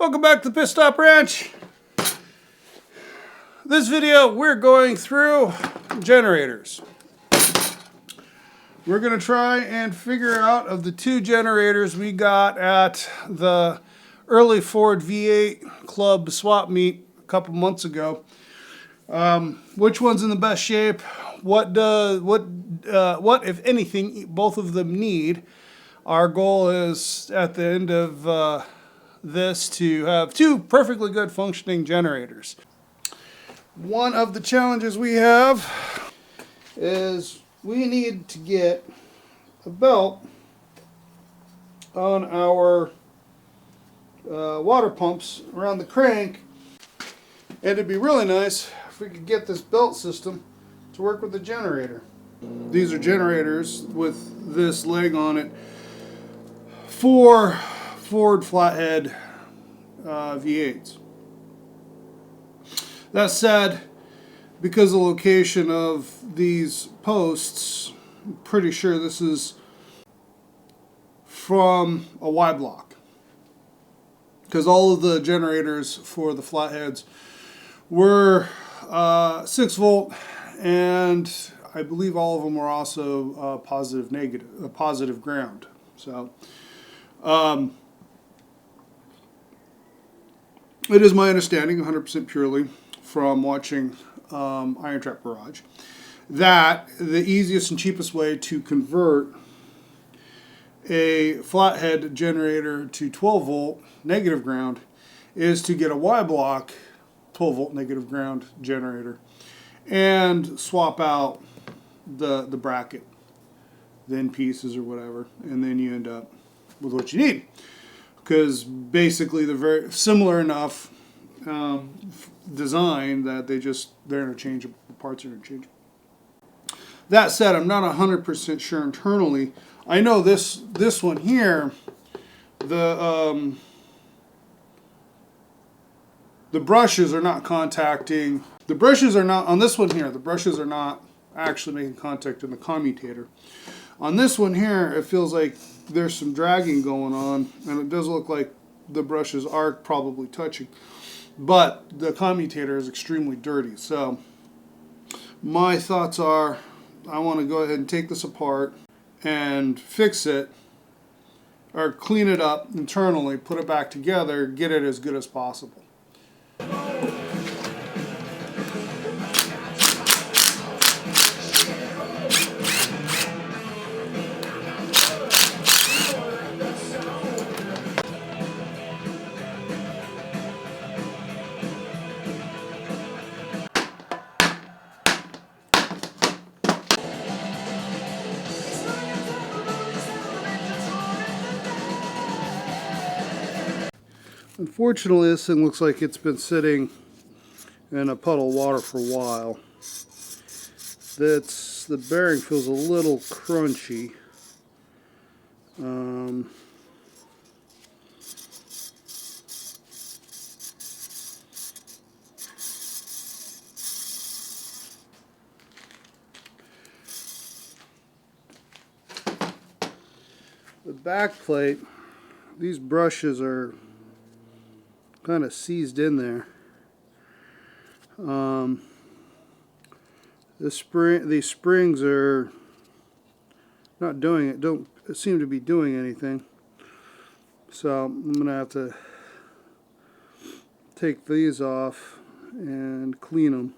Welcome back to the Pit Stop Ranch. This video we're going through generators. We're going to try and figure out of the two generators we got at the early Ford V8 Club swap meet a couple months ago. Which one's in the best shape? What if anything both of them need? Our goal is at the end of this to have two perfectly good functioning generators. One of the challenges we have is we need to get a belt on our water pumps around the crank, and it'd be really nice if we could get this belt system to work with the generator. These are generators with this leg on it for Ford Flathead V8s. That said, because of the location of these posts, I'm pretty sure this is from a Y block, because all of the generators for the Flatheads were 6 volt, and I believe all of them were also positive ground. So it is my understanding, 100% purely from watching Iron Trap Garage, that the easiest and cheapest way to convert a Flathead generator to 12 volt negative ground is to get a Y block 12 volt negative ground generator and swap out the bracket, the end pieces or whatever, and then you end up with what you need. Because basically they're very similar enough design that they're interchangeable, the parts are interchangeable. That said, I'm not 100% sure internally. I know this one here, the brushes are not contacting, the brushes are not, on this one here, the brushes are not actually making contact in the commutator. On this one here, it feels like there's some dragging going on, and it does look like the brushes are probably touching, but the commutator is extremely dirty. So my thoughts are, I want to go ahead and take this apart and fix it, or clean it up internally, put it back together, get it as good as possible. Unfortunately, this thing looks like it's been sitting in a puddle of water for a while. The bearing feels a little crunchy. The back plate, these brushes are kind of seized in there. These springs are not doing it, don't seem to be doing anything. So I'm gonna have to take these off and clean them.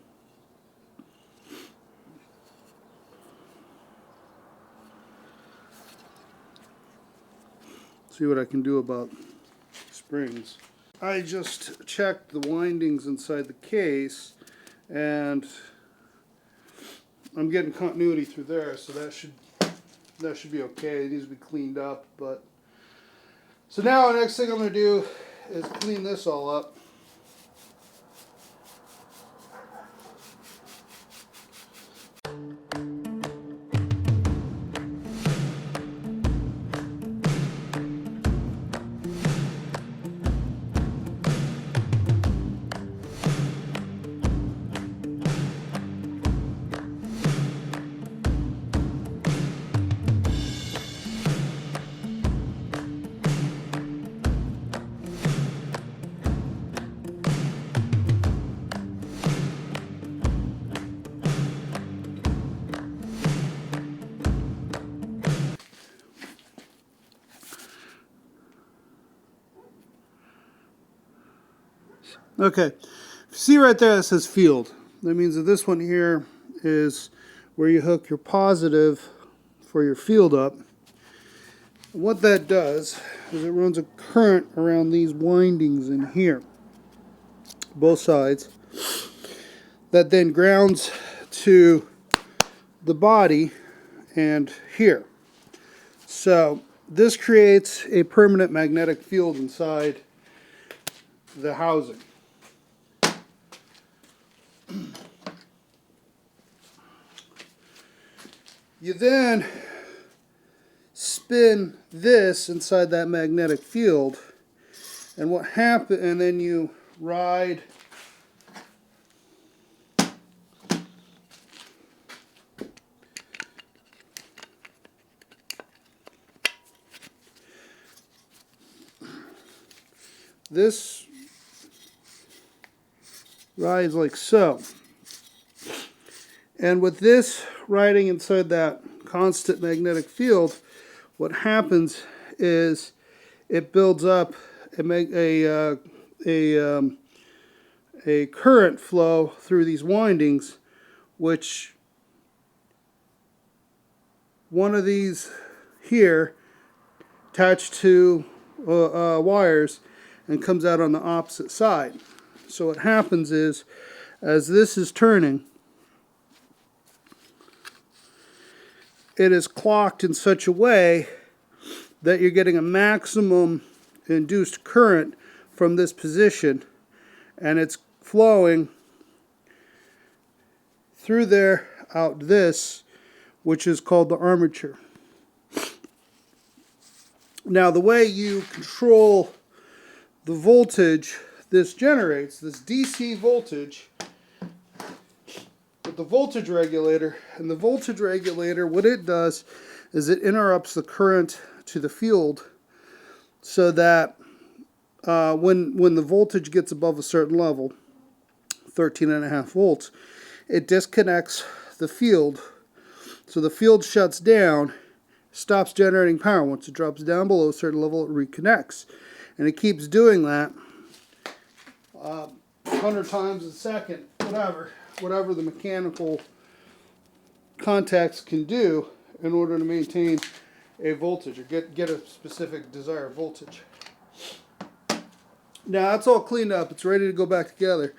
See what I can do about springs. I just checked the windings inside the case, and I'm getting continuity through there, so that should be okay. It needs to be cleaned up, but so now the next thing I'm going to do is clean this all up. Okay, see right there it says field. That means that this one here is where you hook your positive for your field up. And what that does is it runs a current around these windings in here, both sides, that then grounds to the body and here. So this creates a permanent magnetic field inside the housing. You then spin this inside that magnetic field, and what happens, and then you ride this rides like so. And with this riding inside that constant magnetic field, what happens is it builds up a current flow through these windings, which one of these here attached to wires and comes out on the opposite side. So what happens is, as this is turning, it is clocked in such a way that you're getting a maximum induced current from this position, and it's flowing through there out this, which is called the armature. Now the way you control the voltage this generates, this DC voltage, with the voltage regulator, and the voltage regulator, what it does is it interrupts the current to the field so that when the voltage gets above a certain level, 13.5 volts, it disconnects the field. So the field shuts down, stops generating power. Once it drops down below a certain level, it reconnects. And it keeps doing that 100 times a second, whatever the mechanical contacts can do in order to maintain a voltage or get a specific desired voltage. Now that's all cleaned up. It's ready to go back together.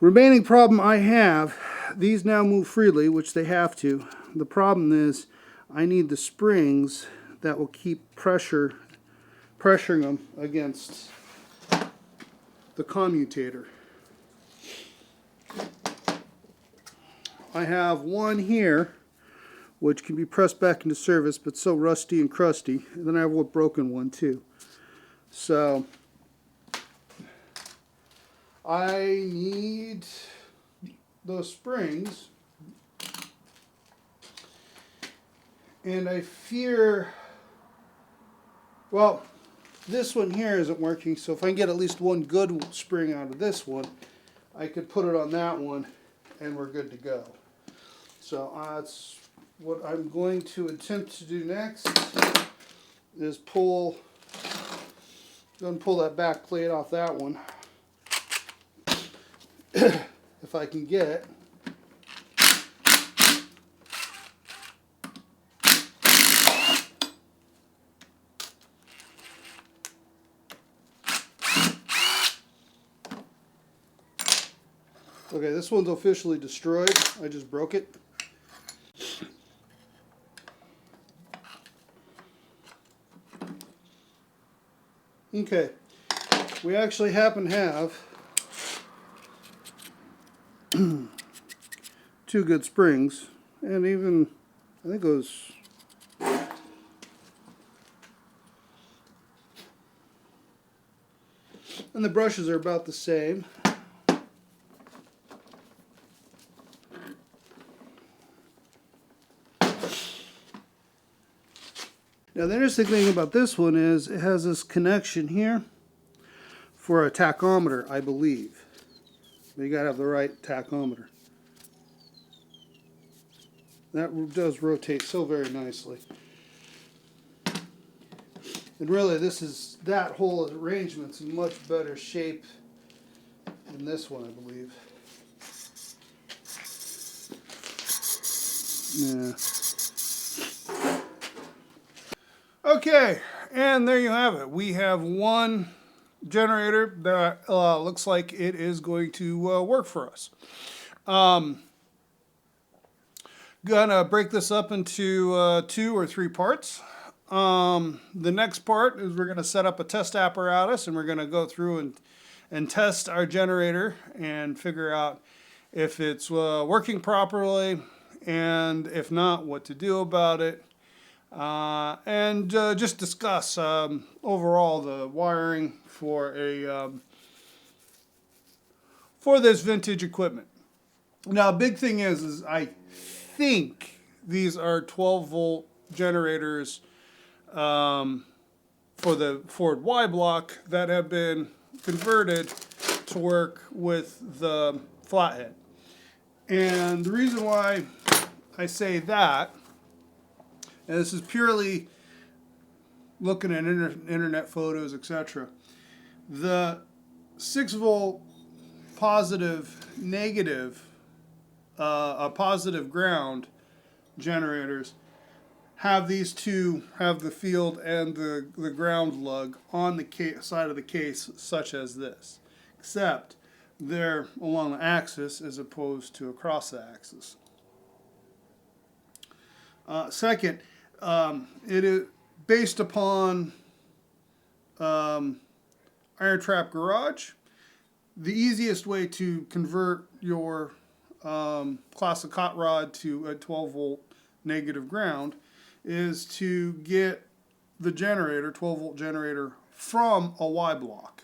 Remaining problem I have, these now move freely, which they have to. The problem is I need the springs that will keep pressuring them against the commutator. I have one here which can be pressed back into service, but so rusty and crusty. And then I have a broken one too. So I need those springs, and I fear, well, this one here isn't working, so if I can get at least one good spring out of this one, I could put it on that one and we're good to go. So that's what I'm going to attempt to do next, is pull that back plate off that one. If I can get it. Okay, this one's officially destroyed. I just broke it. Okay, we actually happen to have two good springs, and even, I think it was, and the brushes are about the same. Now the interesting thing about this one is it has this connection here for a tachometer, I believe. But you gotta have the right tachometer. That does rotate so very nicely. And really that whole arrangement's in much better shape and this one, I believe. Yeah. Okay, and there you have it. We have one generator that looks like it is going to work for us. Gonna break this up into 2 or 3 parts. The next part is we're gonna set up a test apparatus, and we're gonna go through and test our generator and figure out if it's working properly, and if not, what to do about it. And just discuss overall the wiring for for this vintage equipment. Now, big thing is I think these are 12-volt generators for the Ford Y block that have been converted to work with the Flathead. And the reason why I say that, and this is purely looking at internet photos, etc. The 6-volt positive, negative, positive ground generators have these two, have the field and the ground lug on the side of the case, such as this, except they're along the axis as opposed to across the axis. Second, it is based upon Iron Trap Garage. The easiest way to convert your classic hot rod to a 12-volt negative ground is to get the generator, 12-volt generator, from a Y block.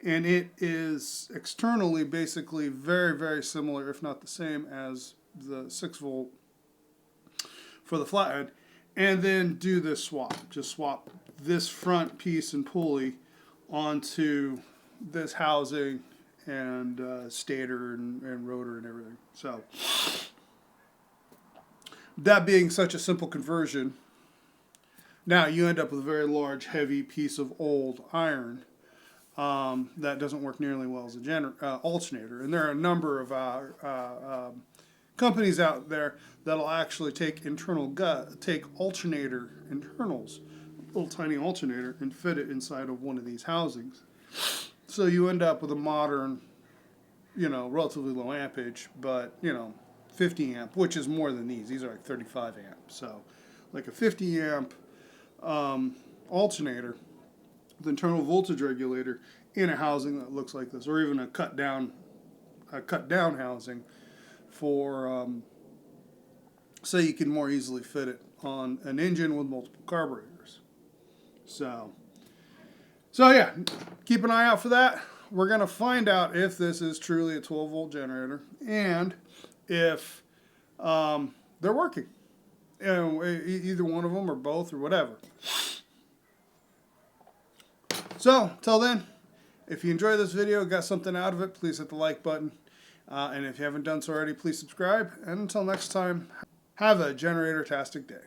And it is externally basically very, very similar, if not the same, as the 6-volt for the Flathead. And then do this swap. Just swap this front piece and pulley onto this housing and stator and rotor and everything. So, that being such a simple conversion, now you end up with a very large, heavy piece of old iron that doesn't work nearly well as a alternator. And there are a number of companies out there that'll actually take alternator internals, little tiny alternator, and fit it inside of one of these housings. So you end up with a modern, relatively low ampage, but 50 amp, which is more than these. These are like 35 amp. So like a 50 amp alternator with internal voltage regulator in a housing that looks like this, or even a cut down housing for so you can more easily fit it on an engine with multiple carburetors. So yeah, keep an eye out for that. We're going to find out if this is truly a 12-volt generator and if they're working. Either one of them or both or whatever. So, till then, if you enjoyed this video, got something out of it, please hit the like button. And if you haven't done so already, please subscribe. And until next time, have a generator-tastic day.